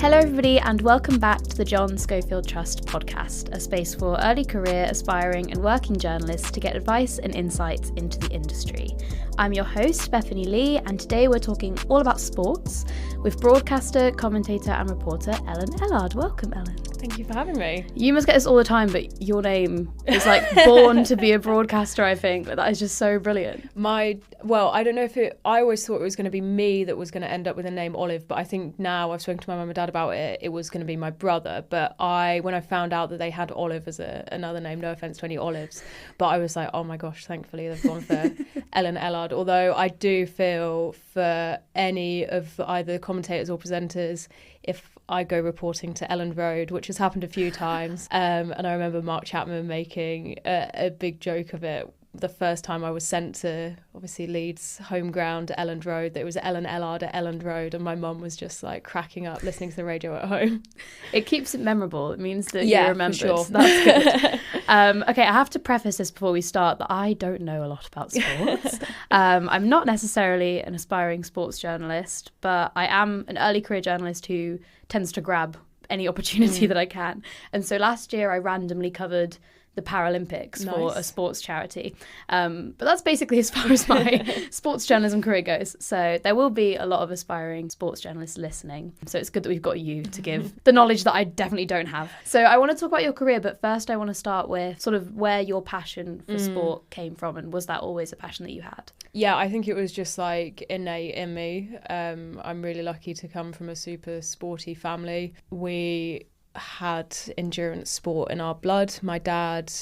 Hello everybody and welcome back to the John Schofield Trust podcast, a space for early career, aspiring and working journalists to get advice and insights into the industry. I'm your host, Bethany Lee, and today we're talking all about sports with broadcaster, commentator and reporter Ellard. Welcome, Ellen. Thank you for having me. You must get this all the time, but your name is like born to be a broadcaster, I think. But that is just so brilliant. I don't know I always thought it was going to be me that was going to end up with the name Olive, but I think now I've spoken to my mum and dad about it, it was going to be my brother. But when I found out that they had Olive as another name, no offence to any Olives, but I was like, oh my gosh, thankfully they've gone for Ellen Ellard. Although I do feel for any of either commentators or presenters, if I go reporting to Ellard Road, which has happened a few times, and I remember Mark Chapman making a big joke of it. The first time I was sent to, obviously, Leeds' home ground, Ellard Road, that it was Ellen Ellard at Ellard Road, and my mum was just like cracking up listening to the radio at home. It keeps it memorable. It means that you remembered. For sure. That's good. Okay, I have to preface this before we start that I don't know a lot about sports. I'm not necessarily an aspiring sports journalist, but I am an early career journalist who tends to grab any opportunity that I can. And so last year I randomly covered the Paralympics for a sports charity. But that's basically as far as my sports journalism career goes. So there will be a lot of aspiring sports journalists listening. So it's good that we've got you to give the knowledge that I definitely don't have. So I want to talk about your career, but first I want to start with sort of where your passion for sport came from. And was that always a passion that you had? Yeah, I think it was just like innate in me. I'm really lucky to come from a super sporty family. We had endurance sport in our blood. My dad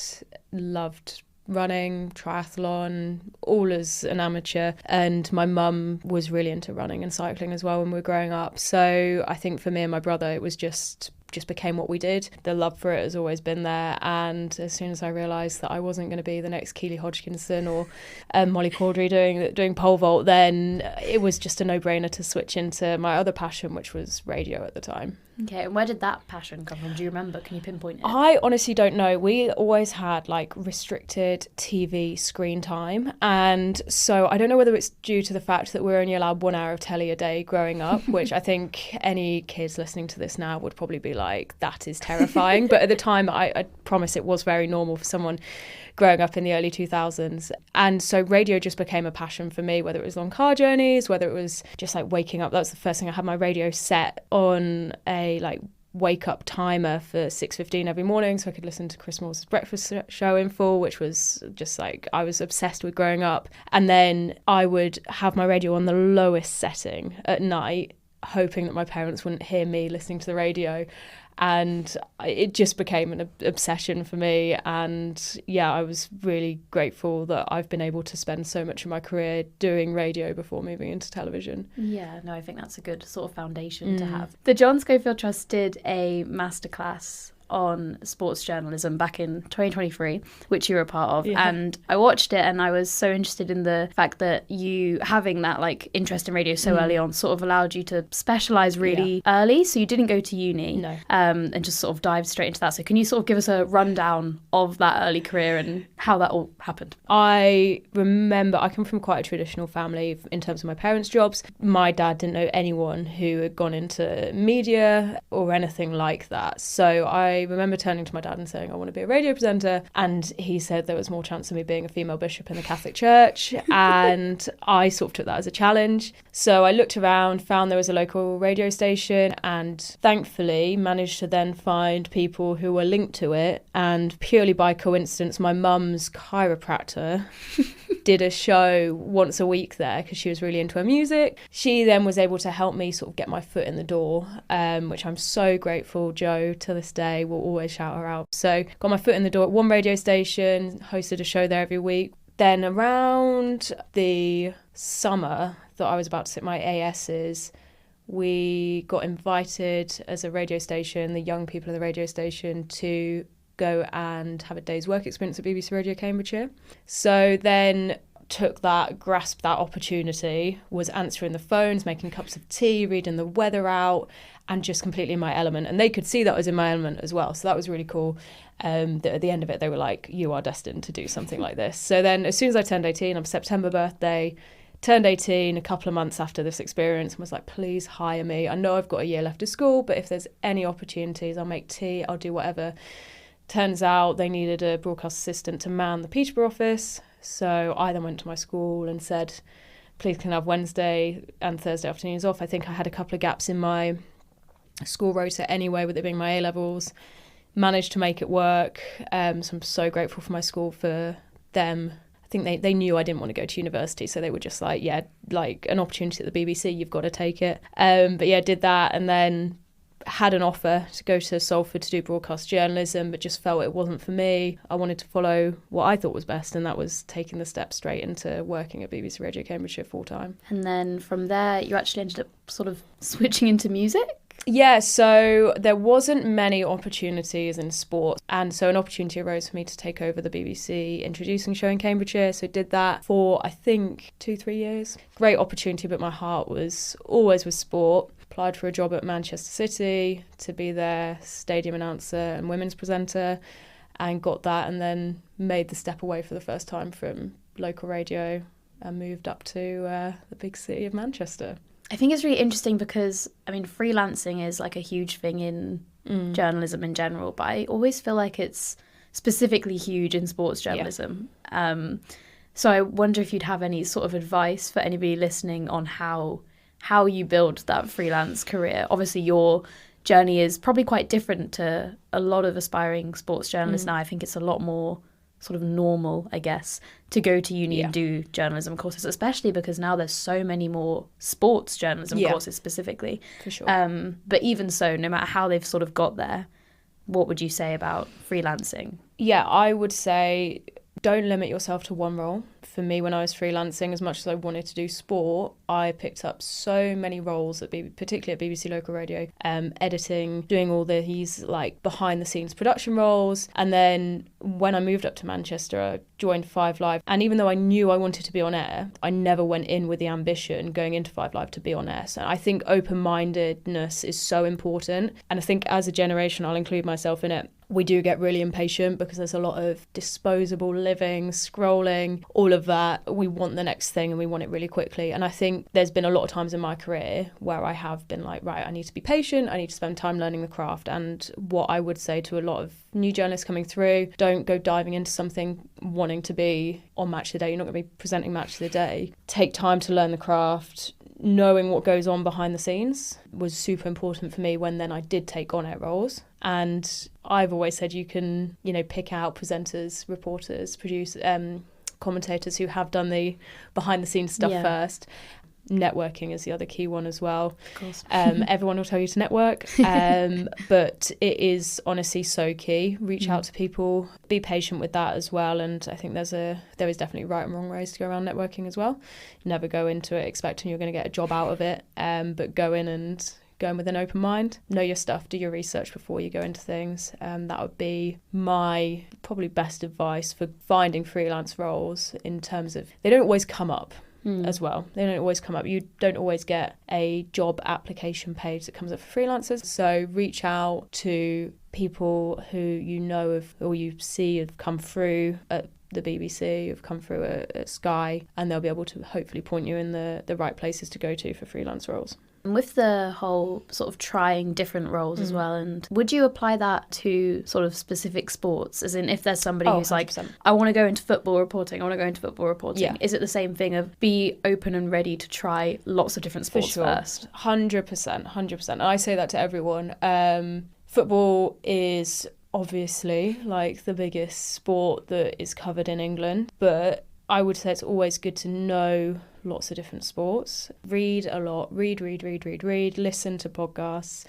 loved running, triathlon, all as an amateur, and my mum was really into running and cycling as well when we were growing up. So I think for me and my brother it was just became what we did. The love for it has always been there, and as soon as I realised that I wasn't going to be the next Keely Hodgkinson or Molly Caudry doing pole vault, then it was just a no-brainer to switch into my other passion, which was radio at the time. Okay, and where did that passion come from? Do you remember? Can you pinpoint it? I honestly don't know. We always had like restricted TV screen time, and so I don't know whether it's due to the fact that we're only allowed 1 hour of telly a day growing up, which I think any kids listening to this now would probably be like, that is terrifying. But at the time, I promise it was very normal for someone growing up in the early 2000s. And so radio just became a passion for me, whether it was long car journeys, whether it was just like waking up. That was the first thing. I had my radio set on a like wake up timer for 6:15 every morning so I could listen to Chris Moore's breakfast show in full, which was just like I was obsessed with growing up. And then I would have my radio on the lowest setting at night, hoping that my parents wouldn't hear me listening to the radio. And it just became an obsession for me. And yeah, I was really grateful that I've been able to spend so much of my career doing radio before moving into television. Yeah, no, I think that's a good sort of foundation to have. The John Schofield Trust did a masterclass on sports journalism back in 2023, which you were a part of. Yeah. And I watched it and I was so interested in the fact that you having that like interest in radio so early on sort of allowed you to specialise really early. So you didn't go to uni. No. And just sort of dive straight into that. So can you sort of give us a rundown of that early career and how that all happened? I remember I come from quite a traditional family in terms of my parents' jobs. My dad didn't know anyone who had gone into media or anything like that. So I remember turning to my dad and saying, I want to be a radio presenter. And he said there was more chance of me being a female bishop in the Catholic Church. And I sort of took that as a challenge. So I looked around, found there was a local radio station, and thankfully managed to then find people who were linked to it. And purely by coincidence, my mum's chiropractor did a show once a week there because she was really into her music. She then was able to help me sort of get my foot in the door, which I'm so grateful. Jo, to this day, will always shout her out. So got my foot in the door at one radio station, hosted a show there every week. Then around the summer that I was about to sit my ASs, we got invited as a radio station, the young people of the radio station, to go and have a day's work experience at BBC Radio Cambridgeshire. So then grasped that opportunity, was answering the phones, making cups of tea, reading the weather out, and just completely in my element. And they could see that I was in my element as well. So that was really cool. That at the end of it, they were like, you are destined to do something like this. So then as soon as I turned 18, on September birthday, turned 18 a couple of months after this experience and was like, please hire me. I know I've got a year left of school, but if there's any opportunities, I'll make tea, I'll do whatever. Turns out they needed a broadcast assistant to man the Peterborough office. So I then went to my school and said, please can I have Wednesday and Thursday afternoons off. I think I had a couple of gaps in my school rota anyway, with it being my A-levels. Managed to make it work. So I'm so grateful for my school for them. I think they knew I didn't want to go to university, so they were just like, yeah, like an opportunity at the BBC, you've got to take it. But yeah, did that, and then had an offer to go to Salford to do broadcast journalism, but just felt it wasn't for me. I wanted to follow what I thought was best, and that was taking the step straight into working at BBC Radio Cambridgeshire full time. And then from there, you actually ended up sort of switching into music? Yeah, so there wasn't many opportunities in sport, and so an opportunity arose for me to take over the BBC introducing show in Cambridgeshire. So did that for, I think, 2-3 years. Great opportunity, but my heart was always with sport. Applied for a job at Manchester City to be their stadium announcer and women's presenter, and got that, and then made the step away for the first time from local radio and moved up to the big city of Manchester. I think it's really interesting because, I mean, freelancing is like a huge thing in journalism in general, but I always feel like it's specifically huge in sports journalism. Yeah. So I wonder if you'd have any sort of advice for anybody listening on how you build that freelance career. Obviously, your journey is probably quite different to a lot of aspiring sports journalists now. I think it's a lot more sort of normal, I guess, to go to uni and do journalism courses, especially because now there's so many more sports journalism courses specifically. For sure. But even so, no matter how they've sort of got there, what would you say about freelancing? Yeah, I would say don't limit yourself to one role. For me, when I was freelancing, as much as I wanted to do sport, I picked up so many roles, particularly at BBC Local Radio, editing, doing all these like behind the scenes production roles. And then when I moved up to Manchester, I joined 5 Live. And even though I knew I wanted to be on air, I never went in with the ambition going into 5 Live to be on air. So I think open-mindedness is so important. And I think as a generation, I'll include myself in it, we do get really impatient because there's a lot of disposable living, scrolling, all of that. We want the next thing and we want it really quickly. And I think there's been a lot of times in my career where I have been like, right, I need to be patient. I need to spend time learning the craft. And what I would say to a lot of new journalists coming through, don't go diving into something wanting to be on Match of the Day. You're not going to be presenting Match of the Day. Take time to learn the craft. Knowing what goes on behind the scenes was super important for me when then I did take on-air roles. And I've always said you can, pick out presenters, reporters, commentators who have done the behind-the-scenes stuff first. Networking is the other key one as well. Of course. Everyone will tell you to network, but it is honestly so key. Reach out to people, be patient with that as well. And I think there is definitely right and wrong ways to go around networking as well. Never go into it expecting you're going to get a job out of it, but go in with an open mind. Know your stuff, do your research before you go into things. That would be my probably best advice for finding freelance roles, in terms of they don't always come up. As well. They don't always come up. You don't always get a job application page that comes up for freelancers. So reach out to people who you know of or you see have come through at the BBC, have come through at Sky, and they'll be able to hopefully point you in the right places to go to for freelance roles. And with the whole sort of trying different roles as well, and would you apply that to sort of specific sports? As in, if there's somebody who's 100%. Like, I want to go into football reporting, Yeah. Is it the same thing of be open and ready to try lots of different sports first? 100%. And I say that to everyone. Football is obviously like the biggest sport that is covered in England, but I would say it's always good to know lots of different sports. Read a lot. Read. Listen to podcasts.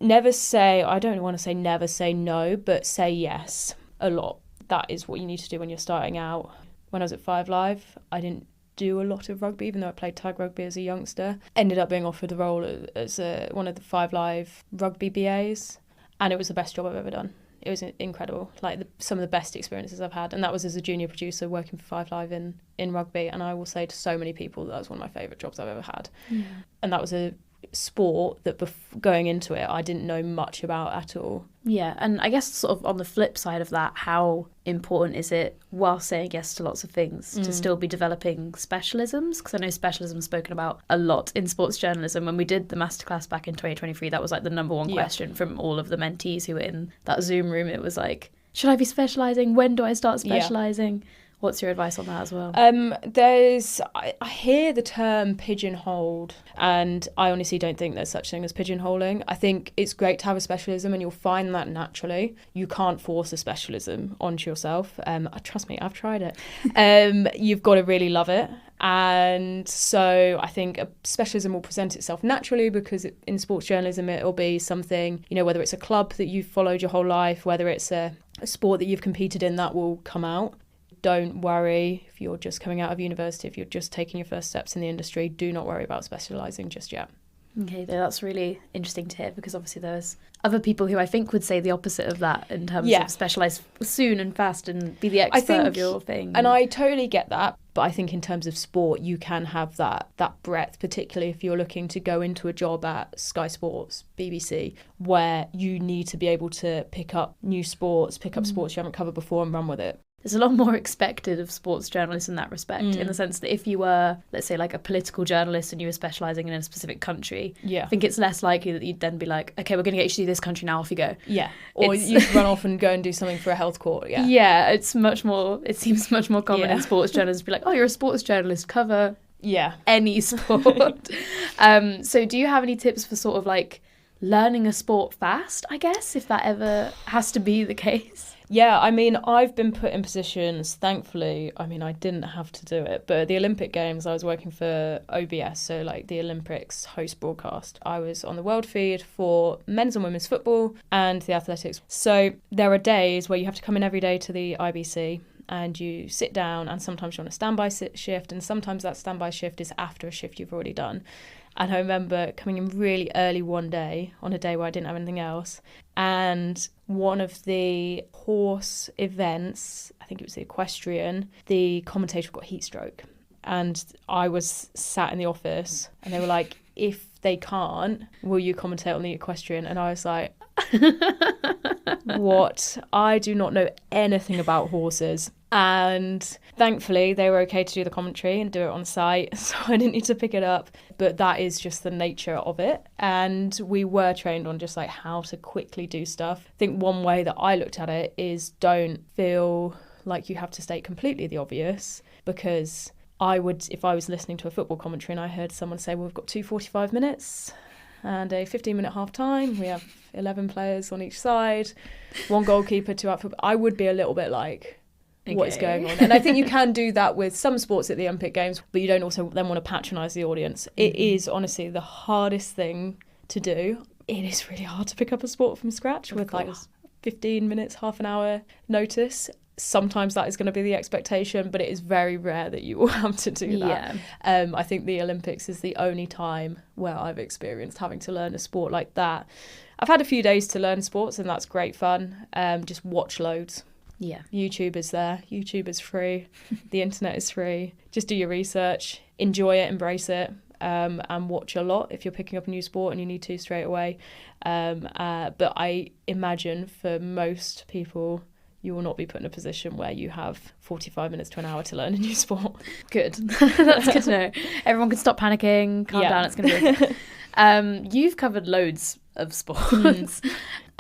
Never say no, but say yes a lot. That is what you need to do when you're starting out. When I was at 5 Live, I didn't do a lot of rugby, even though I played tag rugby as a youngster. Ended up being offered the role as one of the 5 Live rugby BAs, and it was the best job I've ever done. It was incredible, like some of the best experiences I've had. And that was as a junior producer working for 5 Live in rugby. And I will say to so many people that was one of my favourite jobs I've ever had. Yeah. And that was a sport that going into it I didn't know much about at all. Yeah, and I guess sort of on the flip side of that, how important is it, while saying yes to lots of things, to still be developing specialisms? Because I know specialism is spoken about a lot in sports journalism. When we did the masterclass back in 2023, that was like the number one question from all of the mentees who were in that Zoom room. It was like, should I be specialising? When do I start specialising? What's your advice on that as well? I hear the term pigeonholed, and I honestly don't think there's such thing as pigeonholing. I think it's great to have a specialism, and you'll find that naturally. You can't force a specialism onto yourself. Trust me, I've tried it. You've got to really love it. And so I think a specialism will present itself naturally, because in sports journalism it'll be something, whether it's a club that you've followed your whole life, whether it's a sport that you've competed in, that will come out. Don't worry if you're just coming out of university, if you're just taking your first steps in the industry, do not worry about specialising just yet. Okay, that's really interesting to hear, because obviously there's other people who I think would say the opposite of that in terms of specialise soon and fast and be the expert of your thing. And I totally get that, but I think in terms of sport, you can have that breadth, particularly if you're looking to go into a job at Sky Sports, BBC, where you need to be able to pick up new sports, pick up sports you haven't covered before and run with it. There's a lot more expected of sports journalists in that respect, in the sense that if you were, let's say, like a political journalist and you were specialising in a specific country, I think it's less likely that you'd then be like, okay, we're going to get you to do this country now, off you go. Yeah. Or you run off and go and do something for a health court. Yeah. Yeah, it seems much more common in sports journalists to be like, oh, you're a sports journalist, cover any sport. So do you have any tips for sort of like learning a sport fast, I guess, if that ever has to be the case? Yeah, I mean, I've been put in positions, thankfully, I didn't have to do it, but at the Olympic Games, I was working for OBS, so like the Olympics host broadcast. I was on the world feed for men's and women's football and the athletics. So there are days where you have to come in every day to the IBC and you sit down, and sometimes you're on a standby shift, and sometimes that standby shift is after a shift you've already done. And I remember coming in really early one day, on a day where I didn't have anything else, and one of the horse events, I think it was the equestrian, the commentator got heat stroke. And I was sat in the office and they were like, if they can't, will you commentate on the equestrian? And I was like, what? I do not know anything about horses. And thankfully they were okay to do the commentary and do it on site, so I didn't need to pick it up. But that is just the nature of it, and we were trained on just like how to quickly do stuff. I think one way that I looked at it is, don't feel like you have to state completely the obvious, because I would, if I was listening to a football commentary and I heard someone say, well, we've got 2 45 minutes and a 15-minute half time, we have 11 players on each side, 1 goalkeeper, 2 outfield, I would be a little bit like, what is going on? And I think you can do that with some sports at the Olympic Games, but you don't also then want to patronise the audience. It is honestly the hardest thing to do. It is really hard to pick up a sport from scratch with like 15 minutes, half an hour notice. Sometimes that is going to be the expectation, but it is very rare that you will have to do that. I think the Olympics is the only time where I've experienced having to learn a sport like that. I've had a few days to learn sports, and that's great fun. Just watch loads. Yeah. YouTube is there. YouTube is free. The internet is free. Just do your research, enjoy it, embrace it, and watch a lot if you're picking up a new sport and you need to straight away. But I imagine for most people, you will not be put in a position where you have 45 minutes to an hour to learn a new sport. Good. That's good to know. Everyone can stop panicking, calm down, it's going to be okay. You've covered loads of sports.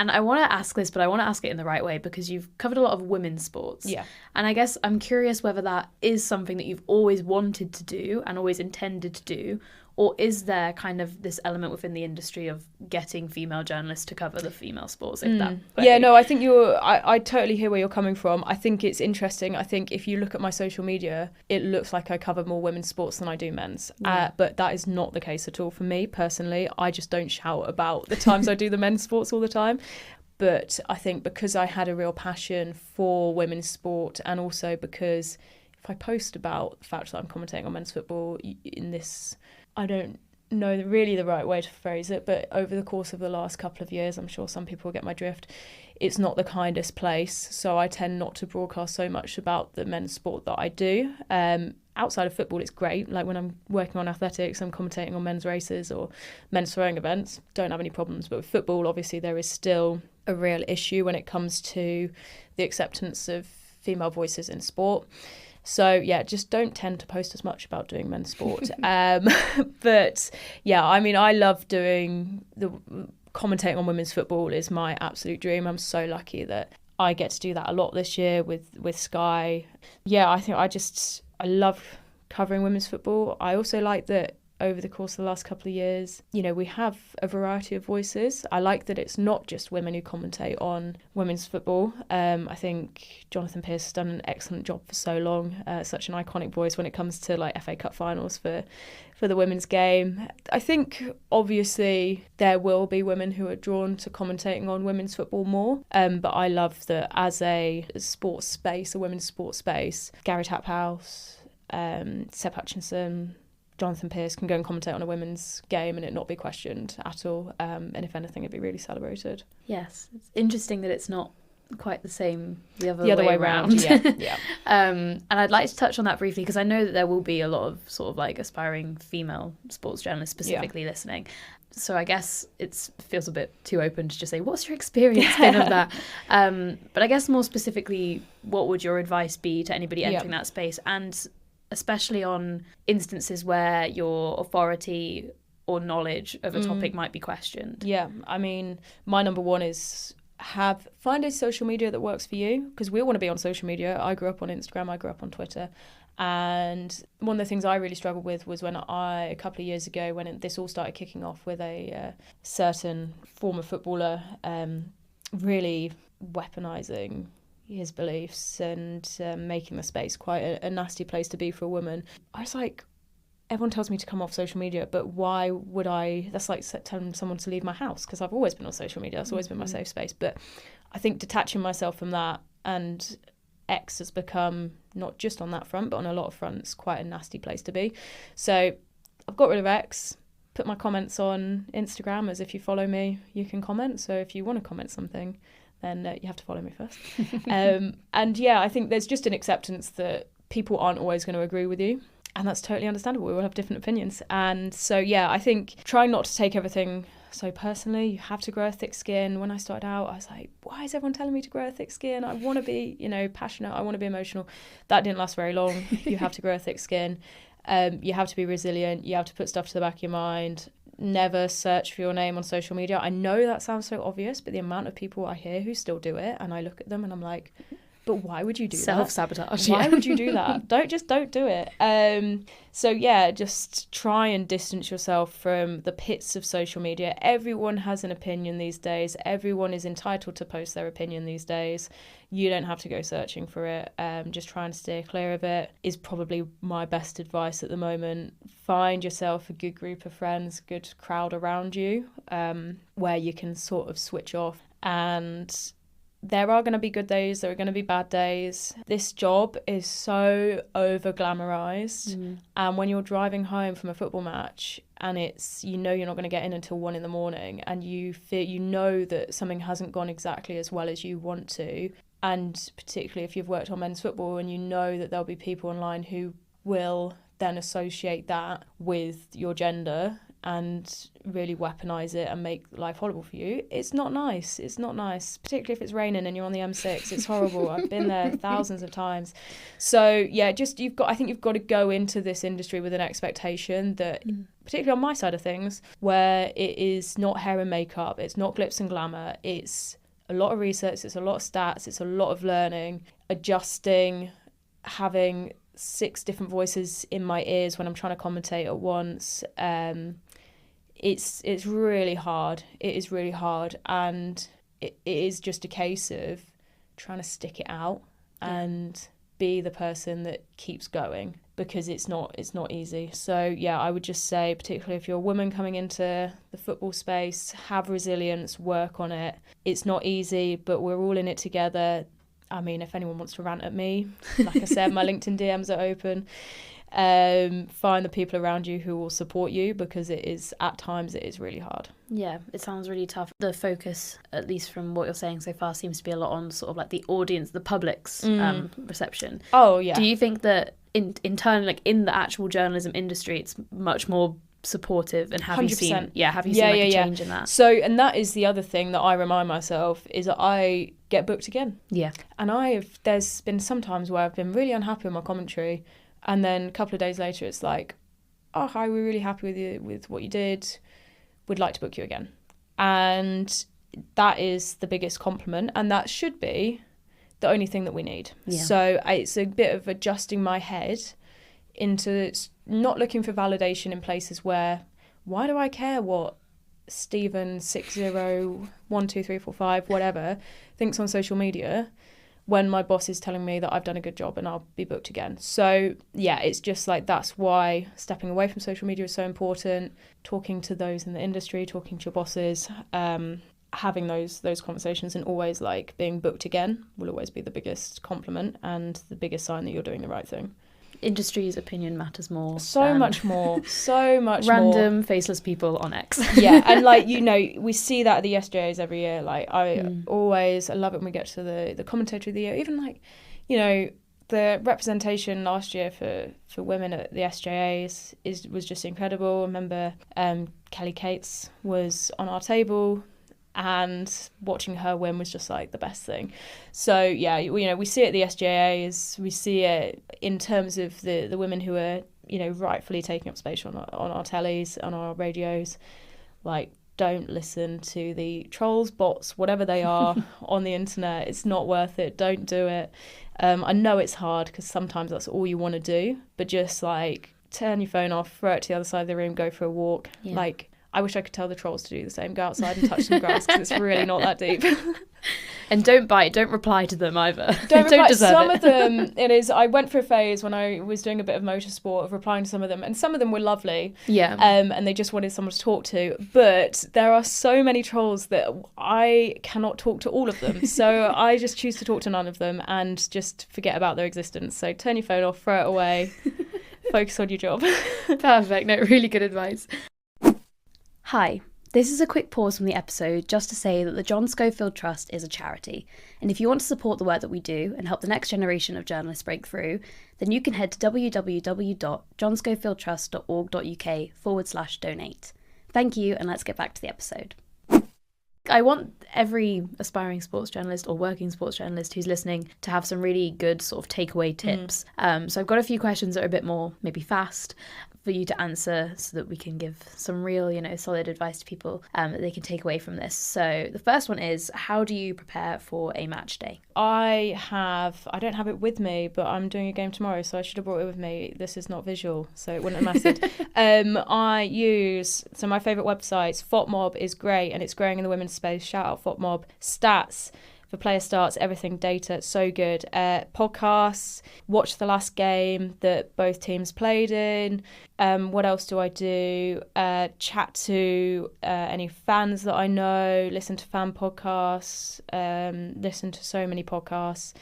And I want to ask this, but I want to ask it in the right way, because you've covered a lot of women's sports. Yeah. And I guess I'm curious whether that is something that you've always wanted to do and always intended to do, or is there kind of this element within the industry of getting female journalists to cover the female sports? Yeah, no, I think I totally hear where you're coming from. I think it's interesting. I think if you look at my social media, it looks like I cover more women's sports than I do men's. But that is not the case at all for me personally. I just don't shout about the times I do the men's sports all the time. But I think because I had a real passion for women's sport, and also because if I post about the fact that I'm commentating on men's football in this, I don't know really the right way to phrase it, but over the course of the last couple of years, I'm sure some people will get my drift, it's not the kindest place. So I tend not to broadcast so much about the men's sport that I do. And outside of football, it's great. Like when I'm working on athletics, I'm commentating on men's races or men's throwing events, don't have any problems. But with football, obviously, there is still a real issue when it comes to the acceptance of female voices in sport. So, yeah, just don't tend to post as much about doing men's sport. But, yeah, I mean, I love doing commentating on women's football is my absolute dream. I'm so lucky that I get to do that a lot this year with Sky. Yeah, I think I love covering women's football. I also like that over the course of the last couple of years, you know, we have a variety of voices. I like that it's not just women who commentate on women's football. I think Jonathan Pearce has done an excellent job for so long, such an iconic voice when it comes to like FA Cup finals for the women's game. I think obviously there will be women who are drawn to commentating on women's football more, but I love that as a sports space, a women's sports space, Gary Taphouse, Seb Hutchinson, Jonathan Pearce can go and commentate on a women's game and it not be questioned at all. And if anything, it'd be really celebrated. Yes, it's interesting that it's not quite the same the other way around. Yeah. And I'd like to touch on that briefly because I know that there will be a lot of sort of like aspiring female sports journalists specifically listening. So I guess it feels a bit too open to just say, what's your experience been of that? But I guess more specifically, what would your advice be to anybody entering that space? And especially on instances where your authority or knowledge of a topic might be questioned. Yeah, I mean, my number one is find a social media that works for you, because we all want to be on social media. I grew up on Instagram, I grew up on Twitter. And one of the things I really struggled with was when a couple of years ago, when this all started kicking off with a certain former footballer really weaponising his beliefs and making the space quite a nasty place to be for a woman. I was like, everyone tells me to come off social media, but why would I? That's like telling someone to leave my house, because I've always been on social media. That's always been my safe space. But I think detaching myself from that, and X has become, not just on that front, but on a lot of fronts, quite a nasty place to be. So I've got rid of X, put my comments on Instagram, as if you follow me, you can comment. So if you want to comment something, then you have to follow me first. And yeah, I think there's just an acceptance that people aren't always going to agree with you. And that's totally understandable. We all have different opinions. And so, yeah, I think trying not to take everything so personally. You have to grow a thick skin. When I started out, I was like, why is everyone telling me to grow a thick skin? I want to be, passionate. I want to be emotional. That didn't last very long. You have to grow a thick skin. You have to be resilient. You have to put stuff to the back of your mind. Never search for your name on social media. I know that sounds so obvious, but the amount of people I hear who still do it, and I look at them and I'm like, but why would you do that? Self-sabotage. Why would you do that? Don't do it. So yeah, just try and distance yourself from the pits of social media. Everyone has an opinion these days. Everyone is entitled to post their opinion these days. You don't have to go searching for it. Just try and steer clear of it is probably my best advice at the moment. Find yourself a good group of friends, good crowd around you, where you can sort of switch off. And there are going to be good days, there are going to be bad days. This job is so over-glamorised. And when you're driving home from a football match and you're not going to get in until 1 a.m, and you know that something hasn't gone exactly as well as you want to, and particularly if you've worked on men's football and you know that there'll be people online who will then associate that with your gender and really weaponise it and make life horrible for you. It's not nice. It's not nice, particularly if it's raining and you're on the M6. It's horrible. I've been there thousands of times. So yeah, I think you've got to go into this industry with an expectation that, particularly on my side of things, where it is not hair and makeup, it's not glitz and glamour, it's a lot of research, it's a lot of stats, it's a lot of learning, adjusting, having 6 different voices in my ears when I'm trying to commentate at once. It's really hard. It is really hard, and it is just a case of trying to stick it out and be the person that keeps going, because it's not easy. So yeah, I would just say, particularly if you're a woman coming into the football space, have resilience, work on it. It's not easy, but we're all in it together. I mean, if anyone wants to rant at me, like I said, my LinkedIn DMs are open. Find the people around you who will support you, because at times it is really hard. Yeah, it sounds really tough. The focus, at least from what you're saying so far, seems to be a lot on sort of like the audience, the public's reception. Oh, yeah. Do you think that in turn, like in the actual journalism industry, it's much more supportive. And have 100%. you seen a change in that? So, and that is the other thing that I remind myself, is that I get booked again. Yeah. And there's been some times where I've been really unhappy with my commentary, and then a couple of days later it's like, oh, hi, we're really happy with you, with what you did, we'd like to book you again. And that is the biggest compliment, and that should be the only thing that we need. Yeah. So it's a bit of adjusting my head into not looking for validation in places where, why do I care what Stephen 60123445 whatever thinks on social media, when my boss is telling me that I've done a good job and I'll be booked again. So yeah, it's just like, that's why stepping away from social media is so important. Talking to those in the industry, talking to your bosses, having those conversations, and always like being booked again will always be the biggest compliment and the biggest sign that you're doing the right thing. Industry's opinion matters more. So much more. Random faceless people on X. Yeah, and like, you know, we see that at the SJAs every year. Like I love it when we get to the commentator of the year. Even like, you know, the representation last year for women at the SJAs was just incredible. I remember Kelly Cates was on our table, and watching her win was just like the best thing. So yeah, you know, we see it at the SJAs, we see it in terms of the women who are, you know, rightfully taking up space on our tellies, on our radios. Like, don't listen to the trolls, bots, whatever they are on the internet. It's not worth it. Don't do it. I know it's hard because sometimes that's all you want to do, but just like turn your phone off, throw it to the other side of the room, go for a walk. Yeah. Like, I wish I could tell the trolls to do the same. Go outside and touch some grass, because it's really not that deep. And don't bite. Don't reply to them either. Don't reply. Some of them, it is. I went for a phase when I was doing a bit of motorsport of replying to some of them, and some of them were lovely. Yeah. And they just wanted someone to talk to. But there are so many trolls that I cannot talk to all of them. So I just choose to talk to none of them and just forget about their existence. So turn your phone off, throw it away, focus on your job. Perfect. No, really good advice. Hi, this is a quick pause from the episode just to say that the John Schofield Trust is a charity, and if you want to support the work that we do and help the next generation of journalists break through, then you can head to www.johnscofieldtrust.org.uk/donate. Thank you, and let's get back to the episode. I want every aspiring sports journalist or working sports journalist who's listening to have some really good sort of takeaway tips. So I've got a few questions that are a bit more maybe fast for you to answer, so that we can give some real, you know, solid advice to people that they can take away from this. So the first one is, how do you prepare for a match day? I don't have it with me, but I'm doing a game tomorrow, so I should have brought it with me. This is not visual, so it wouldn't have mattered. My favourite websites, FOTMob is great, and it's growing in the women's space. Shout out FOTMob. Stats for player starts, everything data, so good. Podcasts, watch the last game that both teams played in. What else do I do? Chat to any fans that I know, listen to fan podcasts, listen to so many podcasts.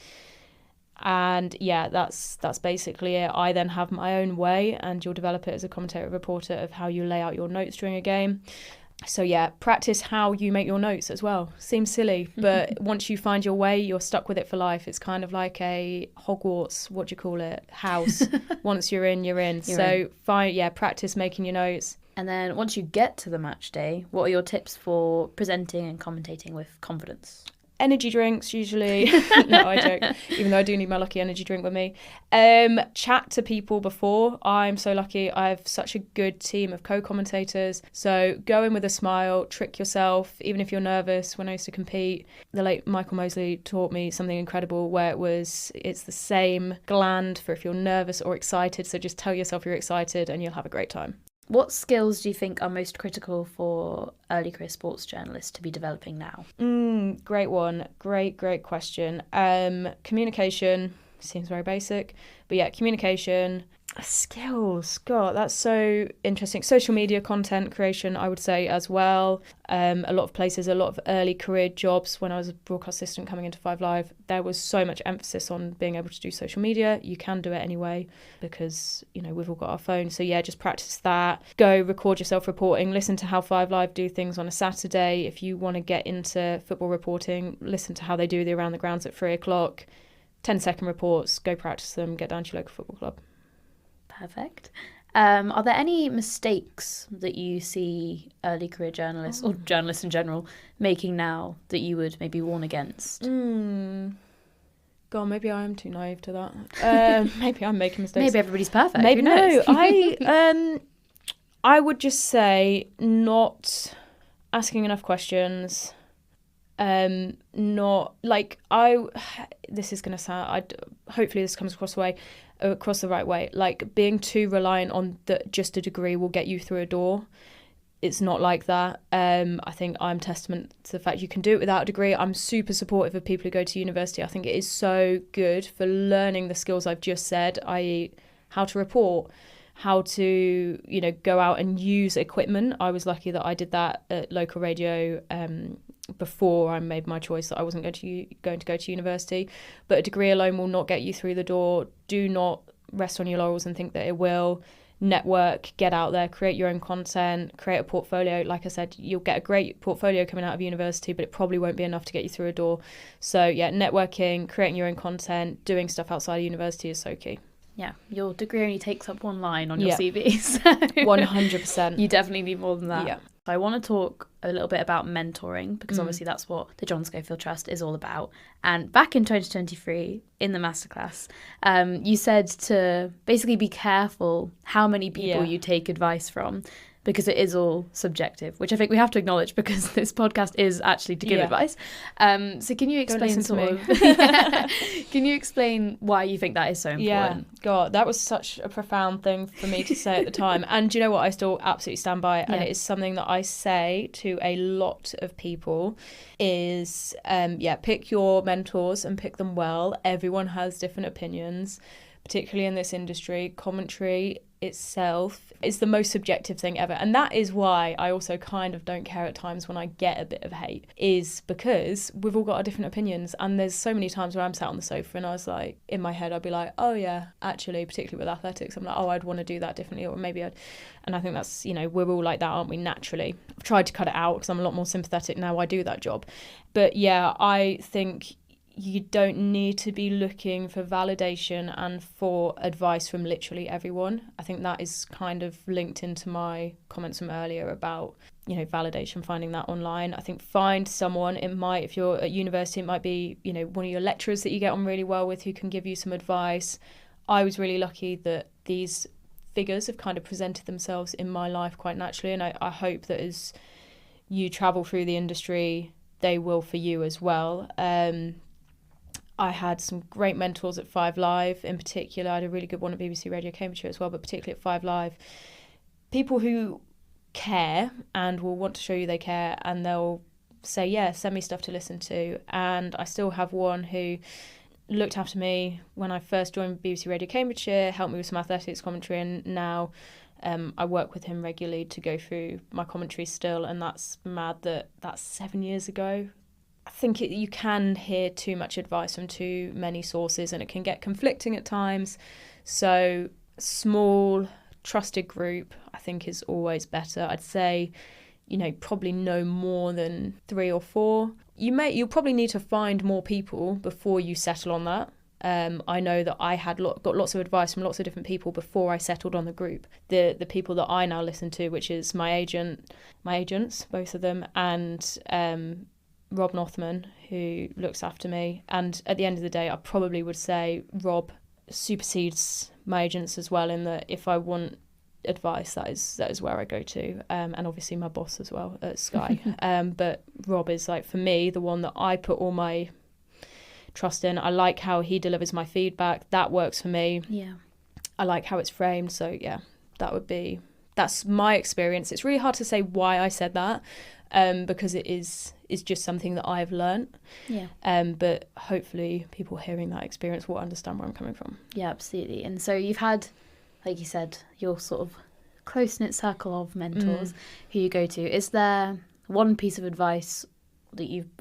And yeah, that's basically it. I then have my own way, and you'll develop it as a commentator reporter, of how you lay out your notes during a game. So yeah, practice how you make your notes as well. Seems silly, but once you find your way, you're stuck with it for life. It's kind of like a Hogwarts, house. Once you're in, you're in. Practice making your notes. And then once you get to the match day, what are your tips for presenting and commentating with confidence? Energy drinks, usually. No, I joke. Even though I do need my lucky energy drink with me. Chat to people before. I'm so lucky. I have such a good team of co-commentators. So go in with a smile, trick yourself, even if you're nervous. When I used to compete, the late Michael Mosley taught me something incredible, where it's the same gland for if you're nervous or excited. So just tell yourself you're excited and you'll have a great time. What skills do you think are most critical for early career sports journalists to be developing now? Great one. Great question. Communication seems very basic, but yeah, communication. Skills, God, that's so interesting. Social media content creation, I would say, as well. A lot of places, a lot of early career jobs, when I was a broadcast assistant coming into 5 Live, there was so much emphasis on being able to do social media. You can do it anyway, because, you know, we've all got our phones. So yeah, just practice that. Go record yourself reporting. Listen to how 5 Live do things on a Saturday. If you want to get into football reporting, listen to how they do the around the grounds at 3 o'clock. 10-second reports, go practice them, get down to your local football club. Perfect. Are there any mistakes that you see early career journalists or journalists in general making now that you would maybe warn against? God, maybe I am too naive to that. Maybe I'm making mistakes. Maybe everybody's perfect. Maybe Who knows? No. I would just say not asking enough questions. Not like this is gonna sound. Hopefully this comes across the right way. Like being too reliant on just a degree will get you through a door. It's not like that. I think I'm testament to the fact you can do it without a degree. I'm super supportive of people who go to university. I think it is so good for learning the skills I've just said, i.e. how to report, how to, go out and use equipment. I was lucky that I did that at local radio before I made my choice that I wasn't going to go to university. But a degree alone will not get you through the door. Do not rest on your laurels and think that it will. Network, get out there, create your own content, create a portfolio. Like I said, you'll get a great portfolio coming out of university, but it probably won't be enough to get you through a door. So yeah, networking, creating your own content, doing stuff outside of university is so key. Yeah, your degree only takes up one line on your CV. So 100%. You definitely need more than that. Yeah. I want to talk a little bit about mentoring because obviously that's what the John Schofield Trust is all about. And back in 2023, in the masterclass, you said to basically be careful how many people you take advice from, because it is all subjective, which I think we have to acknowledge because this podcast is actually to give advice. So can you explain can you explain why you think that is so important? Yeah, God, that was such a profound thing for me to say at the time. And do you know what? I still absolutely stand by it. And it is something that I say to a lot of people is, pick your mentors and pick them well. Everyone has different opinions, particularly in this industry. Commentary itself is the most subjective thing ever, and that is why I also kind of don't care at times when I get a bit of hate, is because we've all got our different opinions. And there's so many times where I'm sat on the sofa and I was like, in my head I'd be like, oh yeah, actually, particularly with athletics, I'm like, oh, I'd want to do that differently, or maybe and I think that's, we're all like that, aren't we, naturally. I've tried to cut it out because I'm a lot more sympathetic now I do that job. But yeah, I think you don't need to be looking for validation and for advice from literally everyone. I think that is kind of linked into my comments from earlier about, validation, finding that online. I think find someone, if you're at university, it might be, one of your lecturers that you get on really well with who can give you some advice. I was really lucky that these figures have kind of presented themselves in my life quite naturally. And I hope that as you travel through the industry, they will for you as well. I had some great mentors at 5 Live in particular. I had a really good one at BBC Radio Cambridgeshire as well, but particularly at 5 Live. People who care and will want to show you they care, and they'll say, yeah, send me stuff to listen to. And I still have one who looked after me when I first joined BBC Radio Cambridgeshire, helped me with some athletics commentary, and now I work with him regularly to go through my commentary still, and that's mad that that's 7 years ago. I think you can hear too much advice from too many sources and it can get conflicting at times. So small, trusted group, I think, is always better. I'd say, probably no more than 3 or 4. You'll probably need to find more people before you settle on that. I know that I had got lots of advice from lots of different people before I settled on the group. The people that I now listen to, which is my agents, both of them, and Rob Northman, who looks after me. And at the end of the day, I probably would say Rob supersedes my agents as well, in that if I want advice, that is where I go to, and obviously my boss as well at Sky. But Rob is, like, for me, the one that I put all my trust in. I like how he delivers my feedback. That works for me. Yeah. I like how it's framed. So yeah, that's my experience. It's really hard to say why I said that, because it is just something that I've learnt. Yeah. But hopefully people hearing that experience will understand where I'm coming from. Yeah, absolutely. And so you've had, like you said, your sort of close-knit circle of mentors who you go to. Is there one piece of advice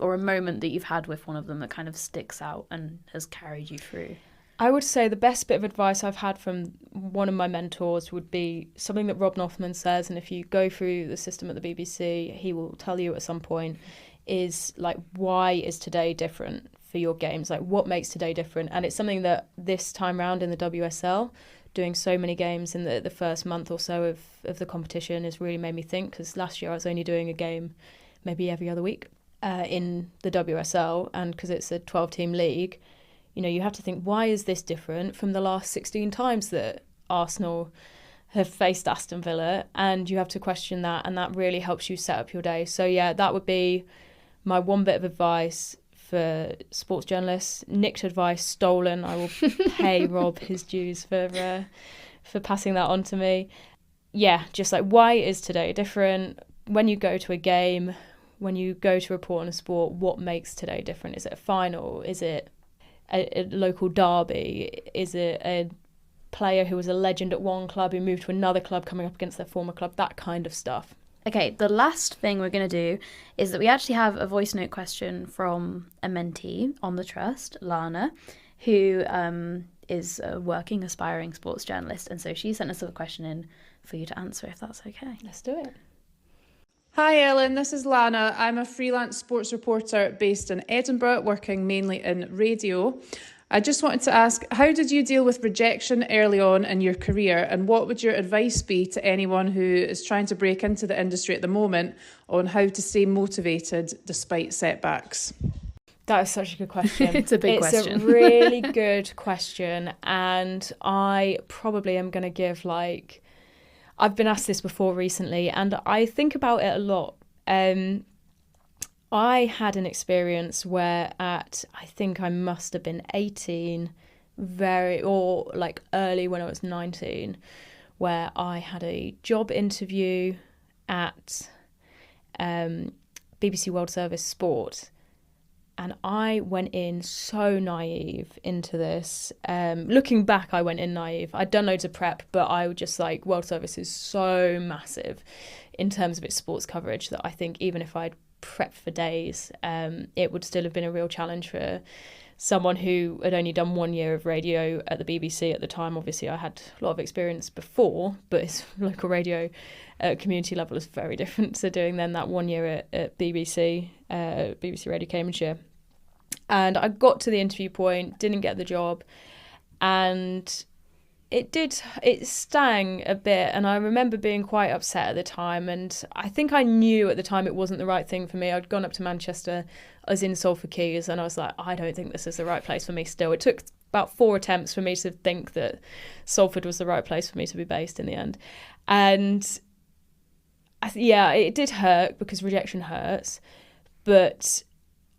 or a moment that you've had with one of them that kind of sticks out and has carried you through? I would say the best bit of advice I've had from one of my mentors would be something that Rob Northman says, and if you go through the system at the BBC, he will tell you at some point, is like, why is today different for your games? Like, what makes today different? And it's something that this time round in the WSL, doing so many games in the first month or so of the competition has really made me think, because last year I was only doing a game maybe every other week in the WSL, and because it's a 12-team league, you know, you have to think, why is this different from the last 16 times that Arsenal have faced Aston Villa? And you have to question that, and that really helps you set up your day. So yeah, that would be my one bit of advice for sports journalists. Nicked advice, stolen. I will pay Rob his dues for passing that on to me. Yeah, just like, why is today different? When you go to a game, when you go to report on a sport, what makes today different? Is it a final? Is it a local derby? Is it a player who was a legend at one club who moved to another club coming up against their former club? That kind of stuff. Okay, the last thing we're going to do is that we actually have a voice note question from a mentee on the Trust, Lana, who is a working, aspiring sports journalist. And so she sent us a question in for you to answer, if that's okay. Let's do it. Hi Ellen, this is Lana. I'm a freelance sports reporter based in Edinburgh, working mainly in radio. I just wanted to ask, how did you deal with rejection early on in your career, and what would your advice be to anyone who is trying to break into the industry at the moment on how to stay motivated despite setbacks? That is such a good question. It's a big question. It's a really good question, and I probably am going to give I've been asked this before recently, and I think about it a lot. I had an experience where I think I must have been 18, early when I was 19, where I had a job interview at BBC World Service Sport. And I went in so naive into this. Looking back, I went in naive. I'd done loads of prep, but I would just World Service is so massive in terms of its sports coverage that I think even if I'd prepped for days, it would still have been a real challenge for someone who had only done 1 year of radio at the BBC at the time. Obviously, I had a lot of experience before, but it's local radio at community level is very different to doing then that 1 year at BBC Radio Cambridgeshire. And I got to the interview point, didn't get the job, and it stung a bit, and I remember being quite upset at the time, and I think I knew at the time it wasn't the right thing for me. I'd gone up to Manchester, I was in Salford Quays, and I was like, I don't think this is the right place for me still. It took about 4 attempts for me to think that Salford was the right place for me to be based in the end. And it did hurt because rejection hurts, but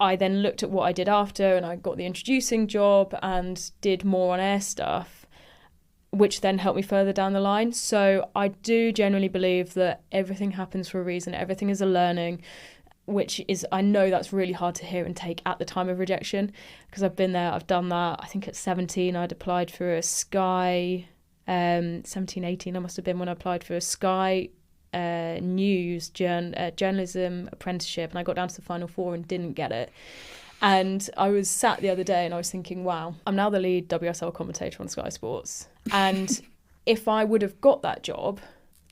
I then looked at what I did after, and I got the introducing job and did more on air stuff, which then helped me further down the line. So I do generally believe that everything happens for a reason. Everything is a learning, which is, I know that's really hard to hear and take at the time of rejection, because I've been there, I've done that. I think at 17, I'd applied for a Sky, 17, 18, I must have been when I applied for a Sky news journalism apprenticeship, and I got down to the final 4 and didn't get it. And I was sat the other day and I was thinking, wow, I'm now the lead WSL commentator on Sky Sports. And if I would have got that job,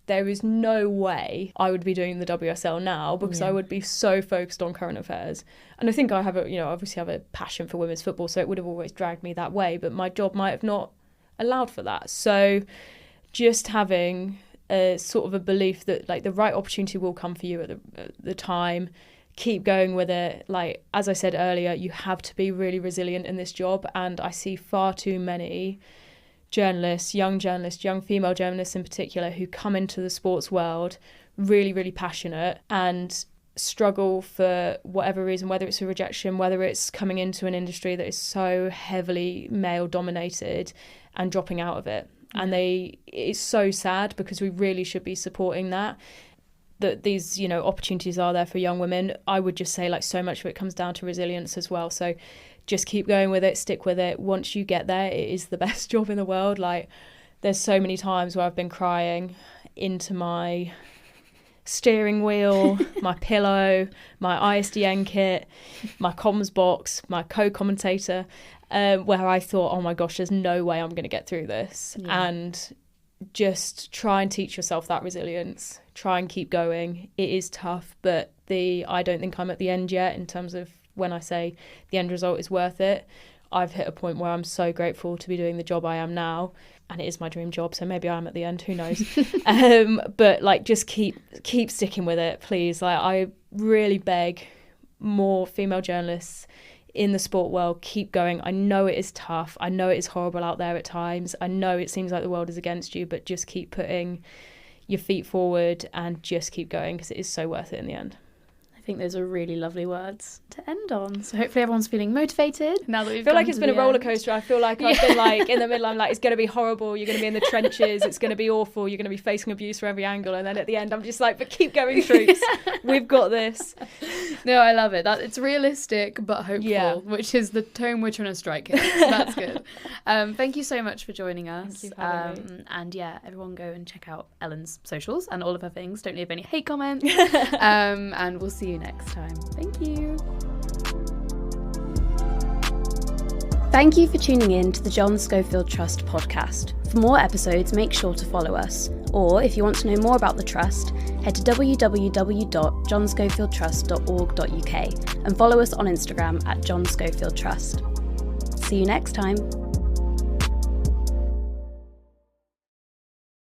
there is no way I would be doing the WSL now, because I would be so focused on current affairs. And I think I have obviously have a passion for women's football, so it would have always dragged me that way, but my job might have not allowed for that. So just having a sort of a belief that the right opportunity will come for you at the time, keep going with it. As I said earlier, you have to be really resilient in this job, and I see far too many journalists, young female journalists in particular, who come into the sports world really, really passionate and struggle for whatever reason, whether it's a rejection, whether it's coming into an industry that is so heavily male dominated and dropping out of it. And it's so sad, because we really should be supporting that these, opportunities are there for young women. I would just say so much of it comes down to resilience as well. So just keep going with it, stick with it. Once you get there, it is the best job in the world. There's so many times where I've been crying into my steering wheel, my pillow, my ISDN kit, my comms box, my co-commentator, where I thought, oh my gosh, there's no way I'm going to get through this. Yeah. And just try and teach yourself that resilience. Try and keep going. It is tough, but I don't think I'm at the end yet in terms of when I say the end result is worth it. I've hit a point where I'm so grateful to be doing the job I am now. And it is my dream job, so maybe I am at the end, who knows. But like, just keep sticking with it, please. Like, I really beg more female journalists in the sport world, keep going. I know it is tough. I know it is horrible out there at times. I know it seems like the world is against you, but just keep putting your feet forward and just keep going, because it is so worth it in the end. I think those are really lovely words to end on. So hopefully everyone's feeling motivated now that we've I feel like it's been a roller coaster. I feel like I've been like in the middle, I'm like, it's going to be horrible. You're going to be in the trenches. It's going to be awful. You're going to be facing abuse from every angle. And then at the end, I'm just like, but keep going, troops. We've got this. No, I love it. It's realistic but hopeful, which is the tone we're trying to strike here. So that's good. Thank you so much for joining us. Thank you for having me. And yeah, everyone go and check out Ellen's socials and all of her things. Don't leave any hate comments. And we'll see you next time. Thank you. Thank you for tuning in to the John Schofield Trust podcast. For more episodes, make sure to follow us. Or if you want to know more about the Trust, head to www.johnscofieldtrust.org.uk and follow us on Instagram at John Schofield Trust. See you next time.